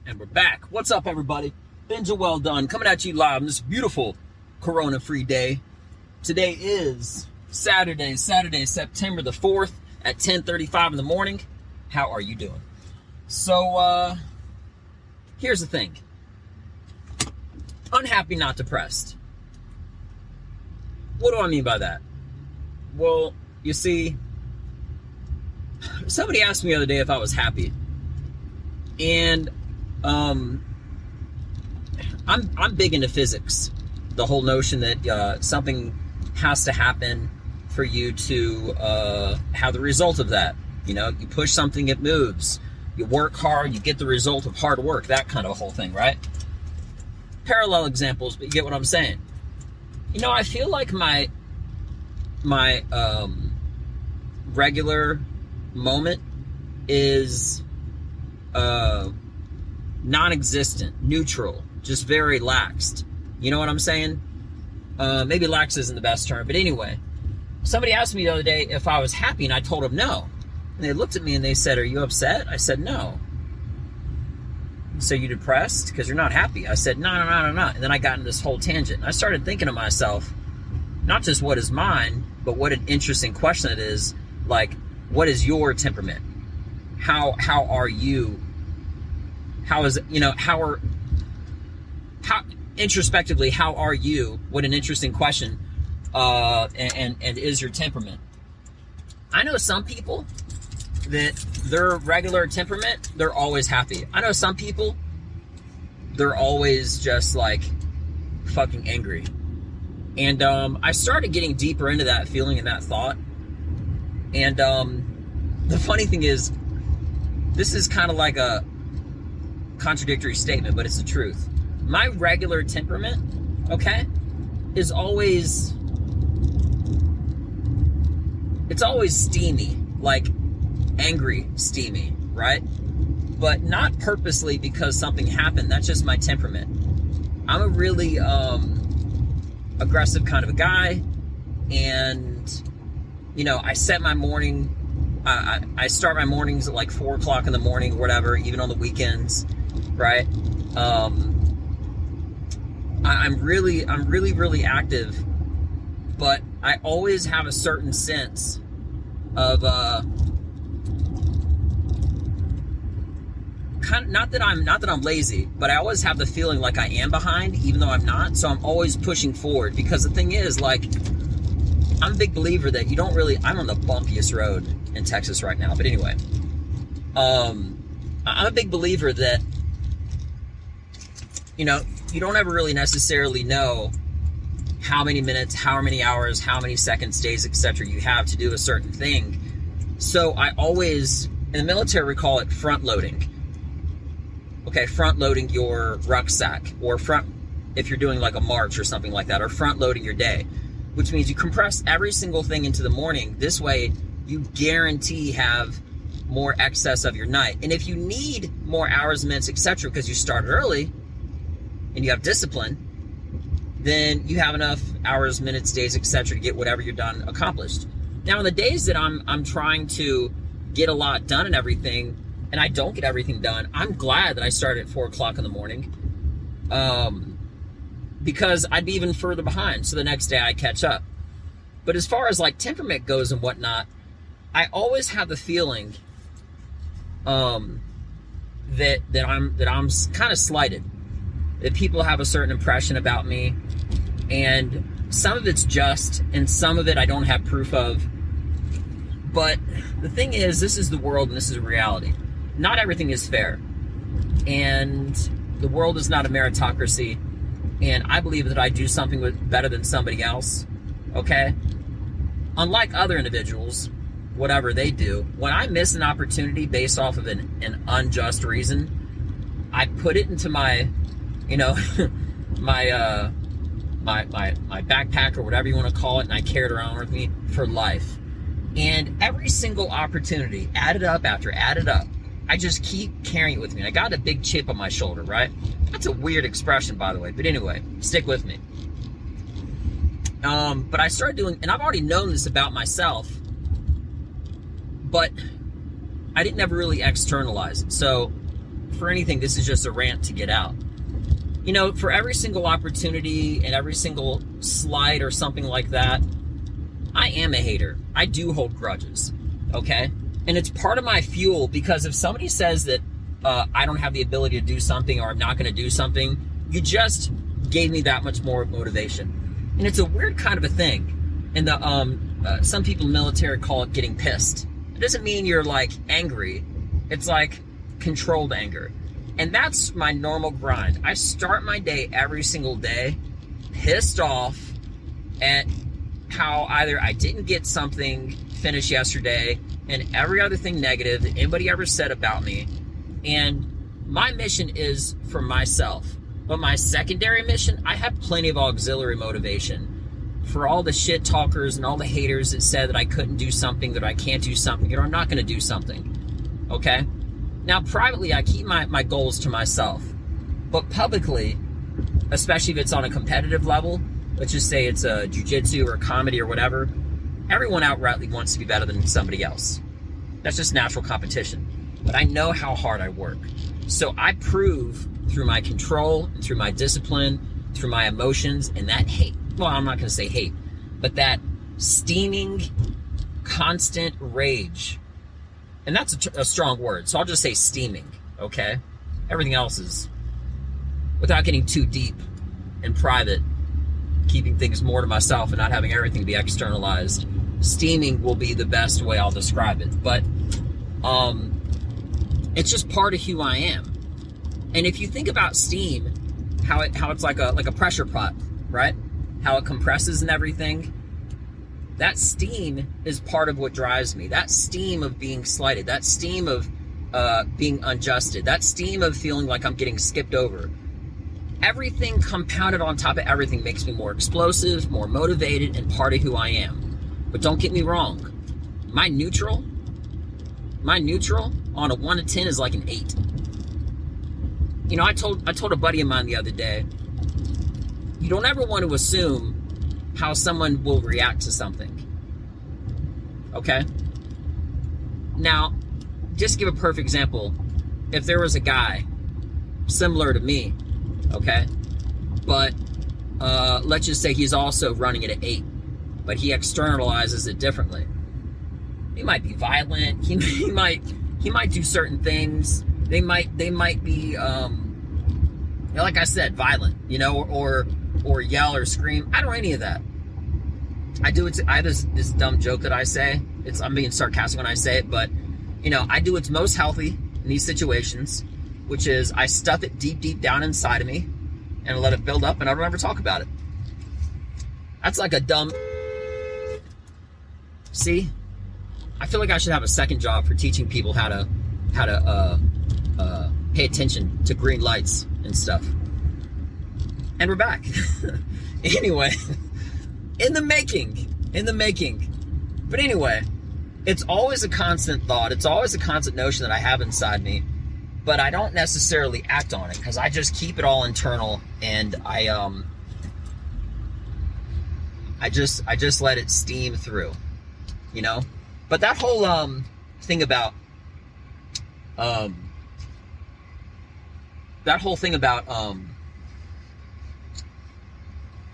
And we're back. What's up, everybody? Benja Welldone coming at you live on this beautiful Corona-free day. Today is Saturday, September the 4th at 10:35 in the morning. How are you doing? So, here's the thing. Unhappy, not depressed. What do I mean by that? Well, you see, somebody asked me the other day if I was happy. And I'm big into physics. The whole notion that something has to happen for you to have the result of that. You know, you push something, it moves. You work hard, you get the result of hard work. That kind of a whole thing, right? Parallel examples, but you get what I'm saying. You know, I feel like my regular moment is non-existent, neutral, just very laxed. You know what I'm saying? Maybe lax isn't the best term, but anyway, somebody asked me the other day if I was happy, and I told them no. And they looked at me and they said, "Are you upset?" I said, "No." "So you depressed because you're not happy?" I said, No. And then I got into this whole tangent. I started thinking to myself, not just what is mine, but what an interesting question it is. Like, what is your temperament? How are you? How is, you know, how introspectively, how are you? What an interesting question. And is your temperament? I know some people that their regular temperament, they're always happy. I know some people, they're always just like fucking angry. And I started getting deeper into that feeling and that thought. And the funny thing is, this is kind of like a contradictory statement, but it's the truth. My regular temperament, okay, is always, it's always steamy, like angry, steamy, right? But not purposely because something happened. That's just my temperament. I'm a really aggressive kind of a guy, and you know, I set my morning. I start my mornings at like 4 o'clock in the morning, or whatever, even on the weekends, right? I'm really active, but I always have a certain sense of not that I'm lazy, but I always have the feeling like I am behind, even though I'm not. So I'm always pushing forward, because the thing is, like, I'm a big believer that you don't really, I'm on the bumpiest road in Texas right now, but anyway, I'm a big believer that, you know, you don't ever really necessarily know how many minutes, how many hours, how many seconds, days, etc. you have to do a certain thing. So I always, in the military, we call it front loading. Okay, front loading your rucksack, or if you're doing like a march or something like that, or front loading your day, which means you compress every single thing into the morning. This way, you guarantee have more excess of your night. And if you need more hours, minutes, etc., because you started early and you have discipline, then you have enough hours, minutes, days, etc. to get whatever you're done accomplished. Now, on the days that I'm trying to get a lot done and everything, and I don't get everything done, I'm glad that I started at 4 o'clock in the morning, because I'd be even further behind. So the next day I catch up. But as far as like temperament goes and whatnot, I always have the feeling that I'm kind of slighted, that people have a certain impression about me, and some of it's just, and some of it I don't have proof of. But the thing is, this is the world and this is reality. Not everything is fair, and the world is not a meritocracy, and I believe that I do something better than somebody else, okay? Unlike other individuals, whatever they do, when I miss an opportunity based off of an unjust reason, I put it into my, you know, my backpack, or whatever you want to call it, and I carry it around with me for life. And every single opportunity, added up after added up, I just keep carrying it with me. I got a big chip on my shoulder, right? That's a weird expression, by the way, but anyway, stick with me. But I started doing, and I've already known this about myself, but I didn't ever really externalize it. So for anything, this is just a rant to get out. You know, for every single opportunity and every single slight or something like that, I am a hater. I do hold grudges, okay? And it's part of my fuel, because if somebody says that I don't have the ability to do something, or I'm not going to do something, you just gave me that much more motivation. And it's a weird kind of a thing. And some people in the military call it getting pissed. It doesn't mean you're like angry. It's like controlled anger. And that's my normal grind. I start my day every single day pissed off at how either I didn't get something finished yesterday and every other thing negative that anybody ever said about me. And my mission is for myself. But my secondary mission, I have plenty of auxiliary motivation for all the shit talkers and all the haters that said that I couldn't do something, that I can't do something, or I'm not going to do something. Okay? Now, privately, I keep my goals to myself. But publicly, especially if it's on a competitive level, let's just say it's a jiu-jitsu or a comedy or whatever, everyone outrightly wants to be better than somebody else. That's just natural competition. But I know how hard I work. So I prove through my control, and through my discipline, through my emotions, and that hate. Well, I'm not going to say hate, but that steaming, constant rage. And that's a strong word, so I'll just say steaming, okay? Everything else is, without getting too deep and private, keeping things more to myself and not having everything be externalized, steaming will be the best way I'll describe it. But it's just part of who I am. And if you think about steam, how it's like a pressure pot, right? How it compresses and everything. That steam is part of what drives me. That steam of being slighted. That steam of being unjusted. That steam of feeling like I'm getting skipped over. Everything compounded on top of everything makes me more explosive, more motivated, and part of who I am. But don't get me wrong. My neutral on a 1 to 10 is like an 8. You know, I told a buddy of mine the other day, you don't ever want to assume how someone will react to something. Okay? Now, just give a perfect example. If there was a guy similar to me, okay, but let's just say he's also running it at 8, but he externalizes it differently. He might be violent. He might do certain things. They might be, like I said, violent, you know, or yell or scream. I don't know any of that. I have this dumb joke that I say. I'm being sarcastic when I say it, but, you know, I do what's most healthy in these situations, which is I stuff it deep down inside of me and let it build up, and I don't ever talk about it. That's like a dumb... See? I feel like I should have a second job for teaching people how to pay attention to green lights and stuff. And we're back. Anyway, in the making. But anyway, it's always a constant thought. It's always a constant notion that I have inside me, but I don't necessarily act on it because I just keep it all internal, and I just let it steam through, you know. But that whole thing about what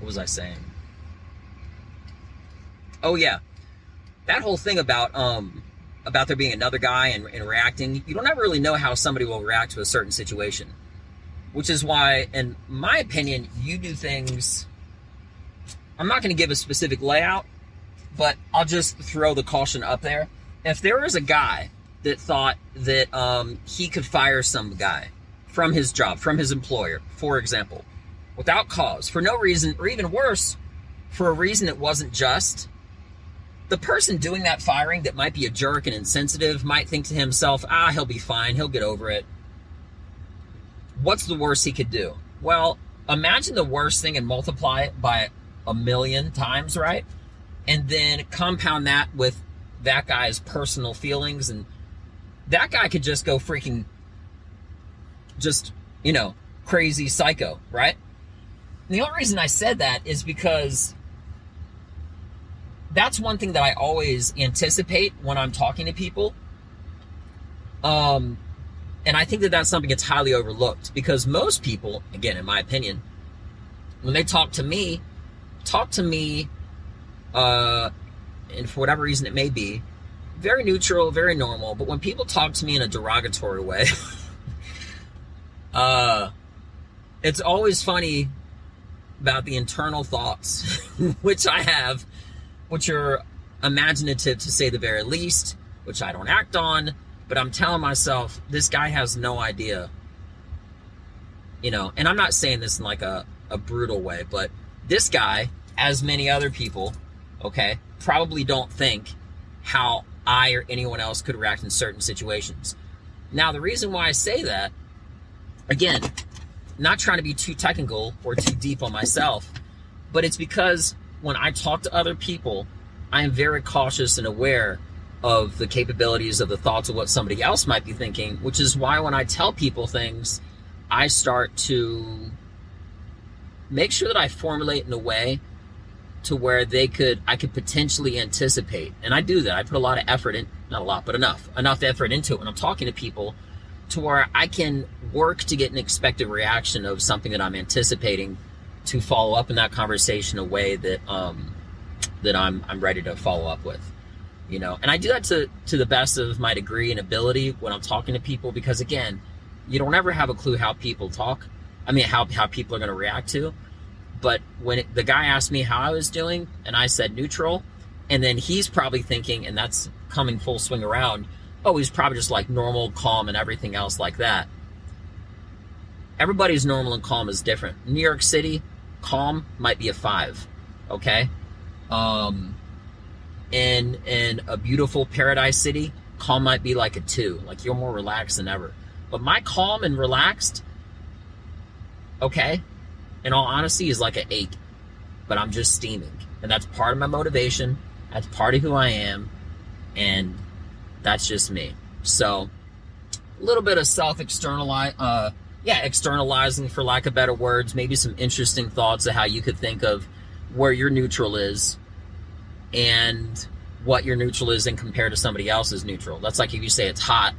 was I saying? Oh yeah, that whole thing about there being another guy and reacting. You don't ever really know how somebody will react to a certain situation, which is why, in my opinion, you do things. I'm not going to give a specific layout, but I'll just throw the caution up there. If there was a guy that thought that he could fire some guy from his job, from his employer, for example, without cause, for no reason, or even worse, for a reason that wasn't just, the person doing that firing that might be a jerk and insensitive might think to himself, he'll be fine, he'll get over it. What's the worst he could do? Well, imagine the worst thing and multiply it by 1,000,000 times, right? And then compound that with that guy's personal feelings, and that guy could just go freaking just, you know, crazy psycho, right? And the only reason I said that is because that's one thing that I always anticipate when I'm talking to people. And I think that that's something that's highly overlooked, because most people, again, in my opinion, when they talk to me, and for whatever reason it may be, very neutral, very normal. But when people talk to me in a derogatory way, it's always funny about the internal thoughts, which I have, which are imaginative to say the very least, which I don't act on. But I'm telling myself, this guy has no idea, and I'm not saying this in like a brutal way, but this guy, as many other people, okay, probably don't think how I or anyone else could react in certain situations. Now, the reason why I say that, again, not trying to be too technical or too deep on myself, but it's because when I talk to other people, I am very cautious and aware of the capabilities of the thoughts of what somebody else might be thinking, which is why when I tell people things, I start to make sure that I formulate in a way to where I could potentially anticipate. And I do that. I put a lot of effort in, not a lot, but enough effort into it when I'm talking to people, to where I can work to get an expected reaction of something that I'm anticipating, to follow up in that conversation in a way that I'm ready to follow up with. And I do that to the best of my degree and ability when I'm talking to people, because again, you don't ever have a clue how people talk. I mean, how people are going to react to. But when the guy asked me how I was doing, and I said neutral, and then he's probably thinking, and that's coming full swing around, oh, he's probably just like normal, calm, and everything else like that. Everybody's normal and calm is different. New York City, calm might be a 5, okay? In a beautiful paradise city, calm might be like a 2. Like, you're more relaxed than ever. But my calm and relaxed, okay, in all honesty, is like an 8. But I'm just steaming. And that's part of my motivation. That's part of who I am. And that's just me. So, a little bit of externalizing, for lack of better words. Maybe some interesting thoughts of how you could think of where your neutral is, and what your neutral is in compared to somebody else's neutral. That's like if you say it's hot,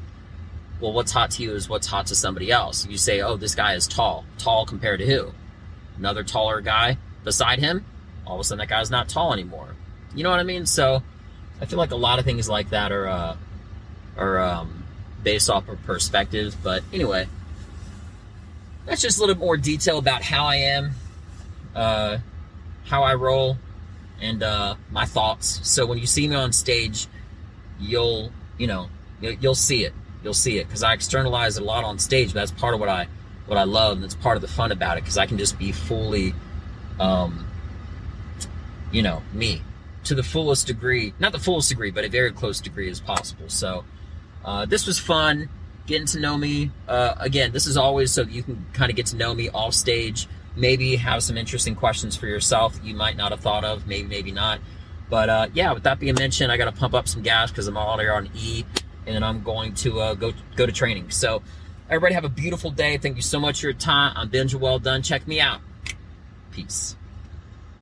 well, what's hot to you is what's hot to somebody else. If you say, oh, this guy is tall compared to who? Another taller guy beside him? All of a sudden that guy's not tall anymore. You know what I mean? So I feel like a lot of things like that are based off of perspective. But anyway, that's just a little bit more detail about how I am, how I roll, and my thoughts. So when you see me on stage, you'll see it. You'll see it, because I externalize it a lot on stage. But that's part of what I love, and that's part of the fun about it, because I can just be fully, me to the fullest degree. Not the fullest degree, but a very close degree as possible. So this was fun, getting to know me. Again, this is always so you can kind of get to know me off stage. Maybe have some interesting questions for yourself that you might not have thought of, maybe not. But with that being mentioned, I got to pump up some gas because I'm all there on E, and then I'm going to go to training. So everybody have a beautiful day. Thank you so much for your time. I'm Benja Welldone. Check me out. Peace.